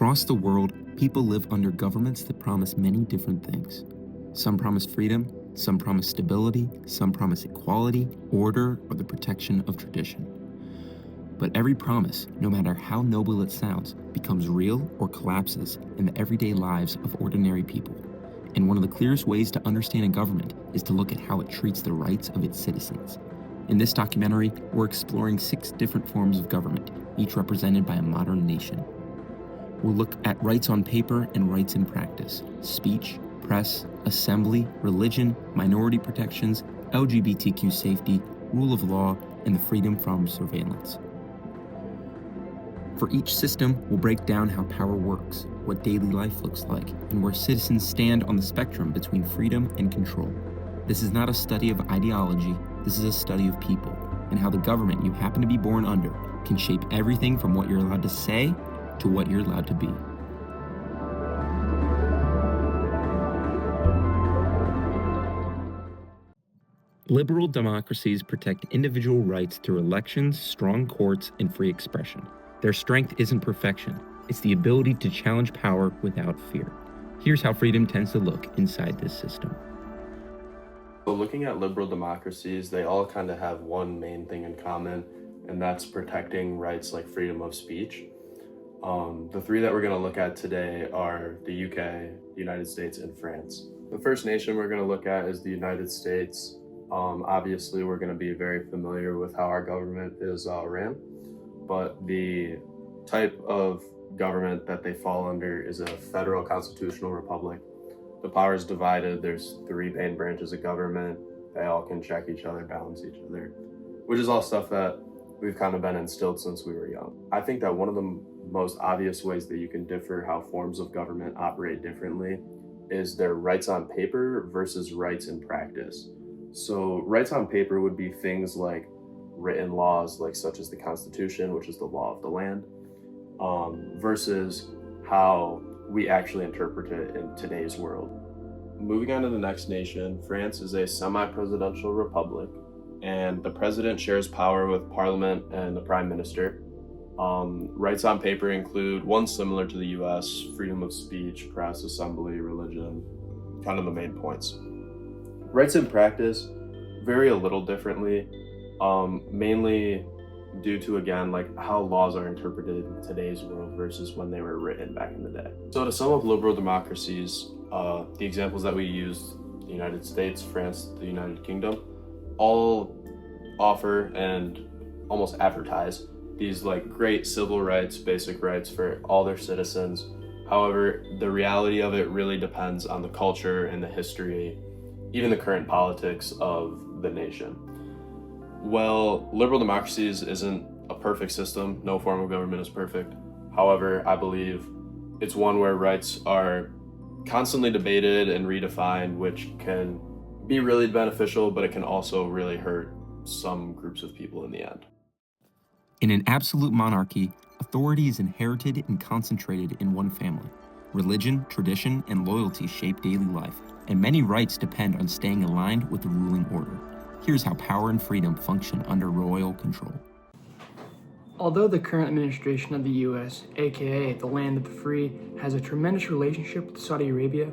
Across the world, people live under governments that promise many different things. Some promise freedom, some promise stability, some promise equality, order, or the protection of tradition. But every promise, no matter how noble it sounds, becomes real or collapses in the everyday lives of ordinary people. And one of the clearest ways to understand a government is to look at how it treats the rights of its citizens. In this documentary, we're exploring 6 different forms of government, each represented by a modern nation. We'll look at rights on paper and rights in practice, speech, press, assembly, religion, minority protections, LGBTQ safety, rule of law, and the freedom from surveillance. For each system, we'll break down how power works, what daily life looks like, and where citizens stand on the spectrum between freedom and control. This is not a study of ideology, this is a study of people, and how the government you happen to be born under can shape everything from what you're allowed to say to what you're allowed to be. Liberal democracies protect individual rights through elections, strong courts, and free expression. Their strength isn't perfection, it's the ability to challenge power without fear. Here's how freedom tends to look inside this system. So looking at liberal democracies, they all kind of have one main thing in common, and that's protecting rights like freedom of speech. The 3 that we're going to look at today are the UK, the United States, and France. The first nation we're going to look at is the United States. Obviously, we're going to be very familiar with how our government is ran, but the type of government that they fall under is a federal constitutional republic. The power is divided. There's 3 main branches of government. They all can check each other, balance each other, which is all stuff that we've kind of been instilled since we were young. I think that one of the most obvious ways that you can differ how forms of government operate differently is their rights on paper versus rights in practice. So rights on paper would be things like written laws, like such as the Constitution, which is the law of the land, versus how we actually interpret it in today's world. Moving on to the next nation, France is a semi-presidential republic, and the president shares power with parliament and the prime minister. Rights on paper include one similar to the US, freedom of speech, press, assembly, religion, kind of the main points. Rights in practice vary a little differently, mainly due to, again, like how laws are interpreted in today's world versus when they were written back in the day. So to sum up liberal democracies, the examples that we used, the United States, France, the United Kingdom, all offer and almost advertise these like great civil rights, basic rights for all their citizens. However, the reality of it really depends on the culture and the history, even the current politics of the nation. Well, liberal democracies isn't a perfect system. No form of government is perfect. However, I believe it's one where rights are constantly debated and redefined, which can be really beneficial, but it can also really hurt some groups of people in the end. In an absolute monarchy, authority is inherited and concentrated in one family. Religion, tradition, and loyalty shape daily life, and many rights depend on staying aligned with the ruling order. Here's how power and freedom function under royal control. Although the current administration of the U.S., aka the land of the free, has a tremendous relationship with Saudi Arabia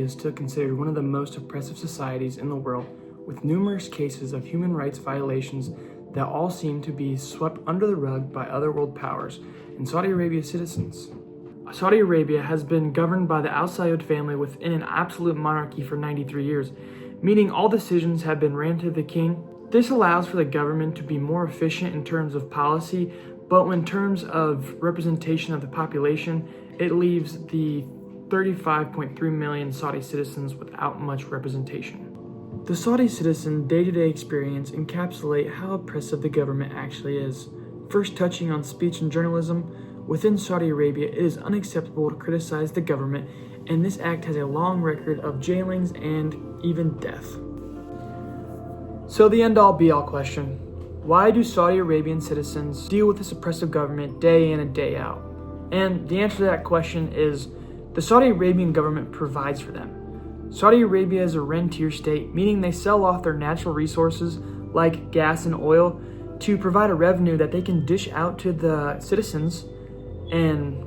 is still considered one of the most oppressive societies in the world, with numerous cases of human rights violations that all seem to be swept under the rug by other world powers and Saudi Arabia's citizens. Saudi Arabia has been governed by the Al Saud family within an absolute monarchy for 93 years, meaning all decisions have been ran to the king. This allows for the government to be more efficient in terms of policy, but in terms of representation of the population, it leaves the 35.3 million Saudi citizens without much representation. The Saudi citizen day-to-day experience encapsulate how oppressive the government actually is. First, touching on speech and journalism, within Saudi Arabia, it is unacceptable to criticize the government, and this act has a long record of jailings and even death. So the end-all be-all question, why do Saudi Arabian citizens deal with this oppressive government day in and day out? And the answer to that question is, the Saudi Arabian government provides for them. Saudi Arabia is a rentier state, meaning they sell off their natural resources like gas and oil to provide a revenue that they can dish out to the citizens and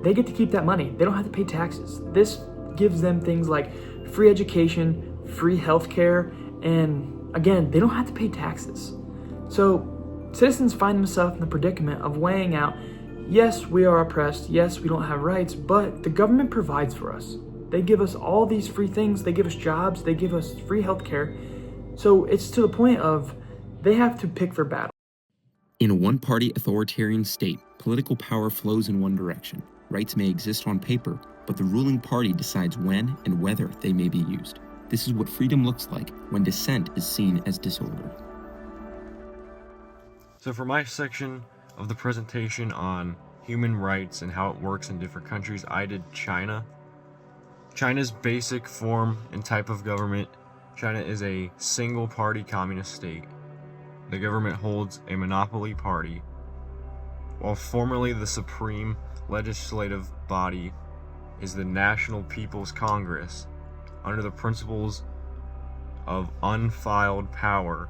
they get to keep that money. They don't have to pay taxes. This gives them things like free education, free healthcare, and again, they don't have to pay taxes. So citizens find themselves in the predicament of weighing out, yes, we are oppressed, yes, we don't have rights, but the government provides for us. They give us all these free things, they give us jobs, they give us free healthcare. So it's to the point of they have to pick their battle. In a one-party authoritarian state, political power flows in one direction. Rights may exist on paper, but the ruling party decides when and whether they may be used. This is what freedom looks like when dissent is seen as disorder. So for my section of the presentation on human rights and how it works in different countries, I did China. China's basic form and type of government. China is a single-party communist state. The government holds a monopoly party. While formerly the supreme legislative body is the National People's Congress, under the principles of unfiled power,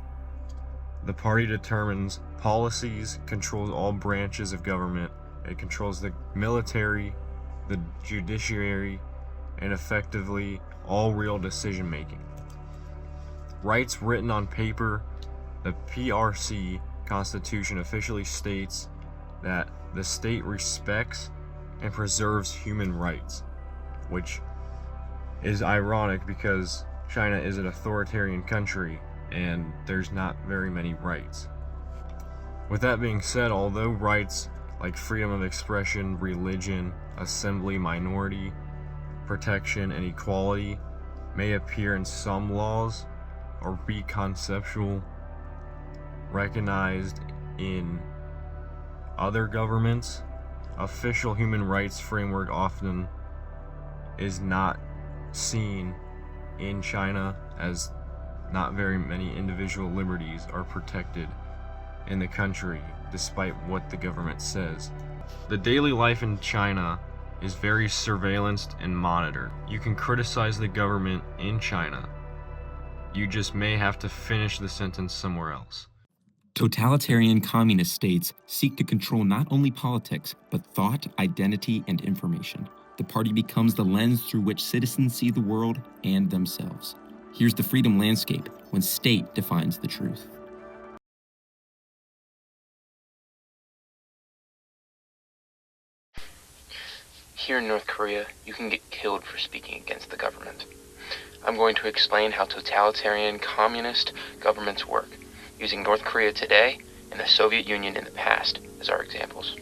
the party determines policies, controls all branches of government, it controls the military, the judiciary, and effectively all real decision making. Rights written on paper. The PRC Constitution officially states that the state respects and preserves human rights, which is ironic because China is an authoritarian country and there's not very many rights. With that being said, although rights like freedom of expression, religion, assembly, minority, protection, and equality may appear in some laws or be conceptual, recognized in other governments, official human rights framework often is not seen in China, as not very many individual liberties are protected in the country despite what the government says. The daily life in China is very surveillanced and monitored. You can criticize the government in China. You just may have to finish the sentence somewhere else. Totalitarian communist states seek to control not only politics, but thought, identity, and information. The party becomes the lens through which citizens see the world and themselves. Here's the freedom landscape when state defines the truth. Here in North Korea, you can get killed for speaking against the government. I'm going to explain how totalitarian communist governments work, using North Korea today and the Soviet Union in the past as our examples.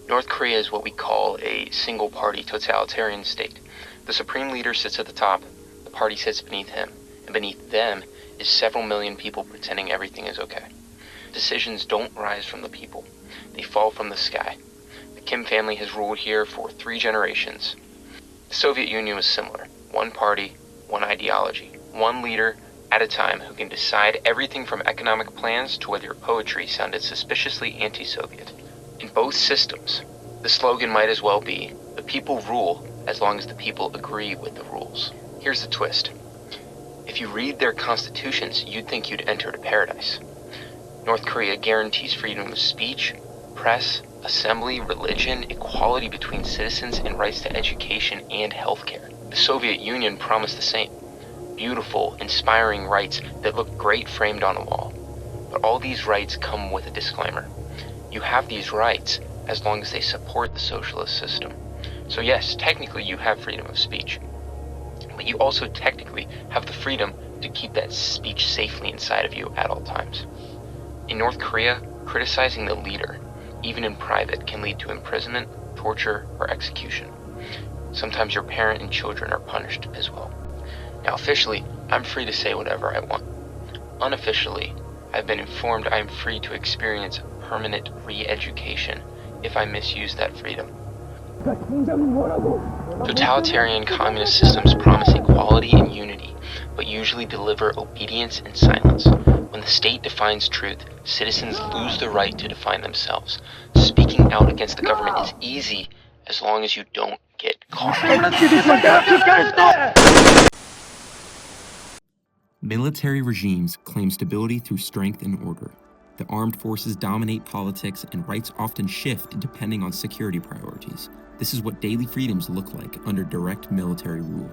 North Korea is what we call a single-party totalitarian state. The supreme leader sits at the top, the party sits beneath him, and beneath them is several million people pretending everything is okay. Decisions don't rise from the people, they fall from the sky. The Kim family has ruled here for 3 generations. The Soviet Union was similar. One party, one ideology, one leader at a time who can decide everything from economic plans to whether your poetry sounded suspiciously anti-Soviet. In both systems, the slogan might as well be, the people rule as long as the people agree with the rules. Here's the twist. If you read their constitutions, you'd think you'd entered a paradise. North Korea guarantees freedom of speech, press, assembly, religion, equality between citizens, and rights to education and healthcare. The Soviet Union promised the same. Beautiful, inspiring rights that look great framed on a wall. But all these rights come with a disclaimer. You have these rights as long as they support the socialist system. So yes, technically you have freedom of speech. But you also technically have the freedom to keep that speech safely inside of you at all times. In North Korea, criticizing the leader, even in private, can lead to imprisonment, torture, or execution. Sometimes your parent and children are punished as well. Now officially, I'm free to say whatever I want. Unofficially, I've been informed I am free to experience permanent re-education if I misuse that freedom. Totalitarian communist systems promise equality and unity, but usually deliver obedience and silence. When the state defines truth, citizens lose the right to define themselves. Speaking out against the government is easy as long as you don't get caught. Military regimes claim stability through strength and order. The armed forces dominate politics, and rights often shift depending on security priorities. This is what daily freedoms look like under direct military rule.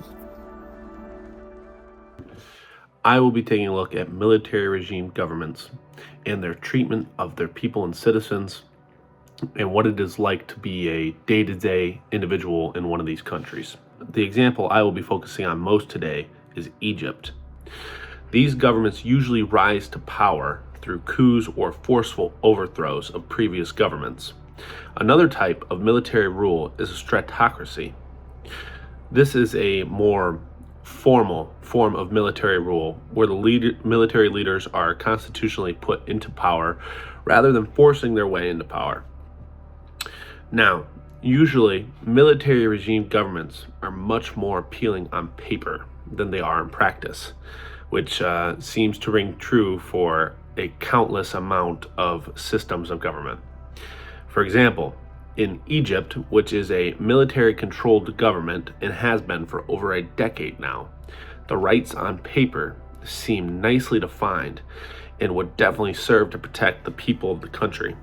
I will be taking a look at military regime governments and their treatment of their people and citizens, and what it is like to be a day-to-day individual in one of these countries. The example I will be focusing on most today is Egypt. These governments usually rise to power through coups or forceful overthrows of previous governments. Another type of military rule is a stratocracy. This is a more formal form of military rule where the military leaders are constitutionally put into power rather than forcing their way into power. Now, usually, military regime governments are much more appealing on paper than they are in practice, which seems to ring true for a countless amount of systems of government. For example, in Egypt, which is a military-controlled government and has been for over a decade now, the rights on paper seem nicely defined and would definitely serve to protect the people of the country.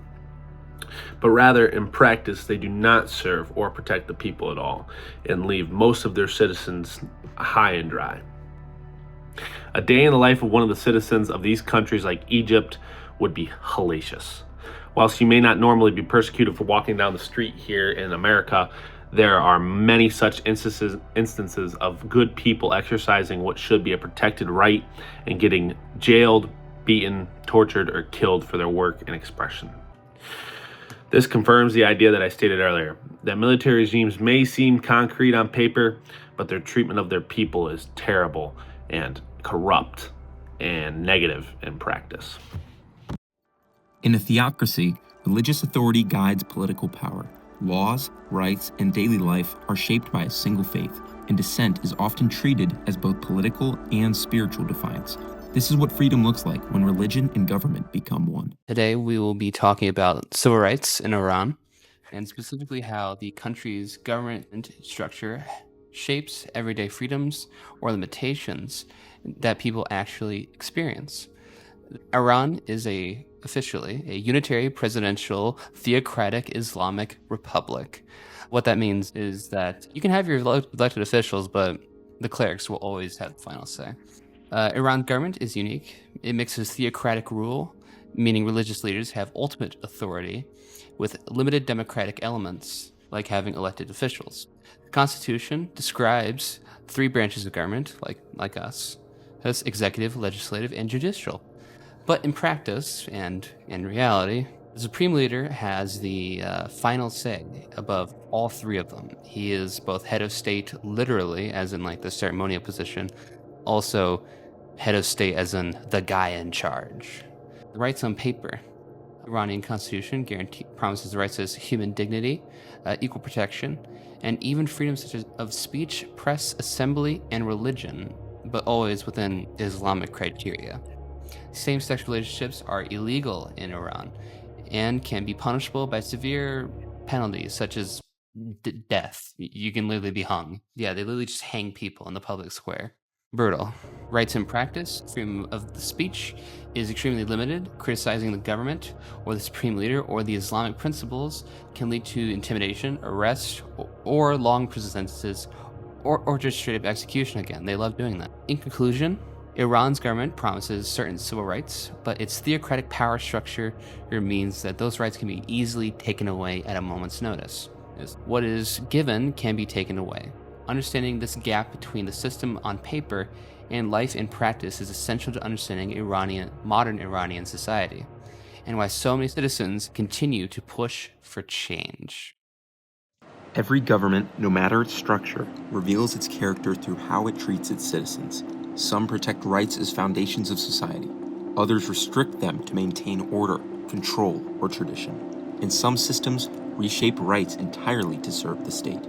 But rather, in practice, they do not serve or protect the people at all and leave most of their citizens high and dry. A day in the life of one of the citizens of these countries like Egypt would be hellacious. Whilst you may not normally be persecuted for walking down the street here in America, there are many such instances of good people exercising what should be a protected right and getting jailed, beaten, tortured, or killed for their work and expression. This confirms the idea that I stated earlier, that military regimes may seem concrete on paper, but their treatment of their people is terrible and corrupt and negative in practice. In a theocracy, religious authority guides political power. Laws, rights, and daily life are shaped by a single faith, and dissent is often treated as both political and spiritual defiance. This is what freedom looks like when religion and government become one. Today we will be talking about civil rights in Iran, and specifically how the country's government structure shapes everyday freedoms or limitations that people actually experience. Iran is officially a unitary presidential theocratic Islamic republic. What that means is that you can have your elected officials, but the clerics will always have the final say. Iran's government is unique. It mixes theocratic rule, meaning religious leaders have ultimate authority, with limited democratic elements, like having elected officials. The Constitution describes 3 branches of government, like us, as executive, legislative, and judicial. But in practice, and in reality, the supreme leader has the final say above all 3 of them. He is both head of state, literally, as in like the ceremonial position, also head of state as in the guy in charge. The rights on paper. The Iranian constitution promises the rights as human dignity, equal protection, and even freedoms such as of speech, press, assembly, and religion, but always within Islamic criteria. Same-sex relationships are illegal in Iran and can be punishable by severe penalties such as death. You can literally be hung. Yeah, they literally just hang people in the public square. Brutal. Rights in practice, freedom of the speech is extremely limited. Criticizing the government or the supreme leader or the Islamic principles can lead to intimidation, arrest, or long prison sentences, or just straight up execution again. They love doing that. In conclusion, Iran's government promises certain civil rights, but its theocratic power structure means that those rights can be easily taken away at a moment's notice. What is given can be taken away. Understanding this gap between the system on paper and life in practice is essential to understanding modern Iranian society, and why so many citizens continue to push for change. Every government, no matter its structure, reveals its character through how it treats its citizens. Some protect rights as foundations of society. Others restrict them to maintain order, control, or tradition. And some systems reshape rights entirely to serve the state.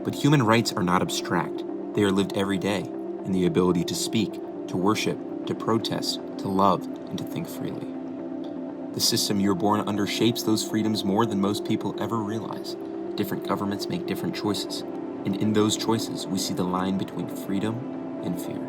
But human rights are not abstract. They are lived every day in the ability to speak, to worship, to protest, to love, and to think freely. The system you're born under shapes those freedoms more than most people ever realize. Different governments make different choices, and in those choices we see the line between freedom and fear.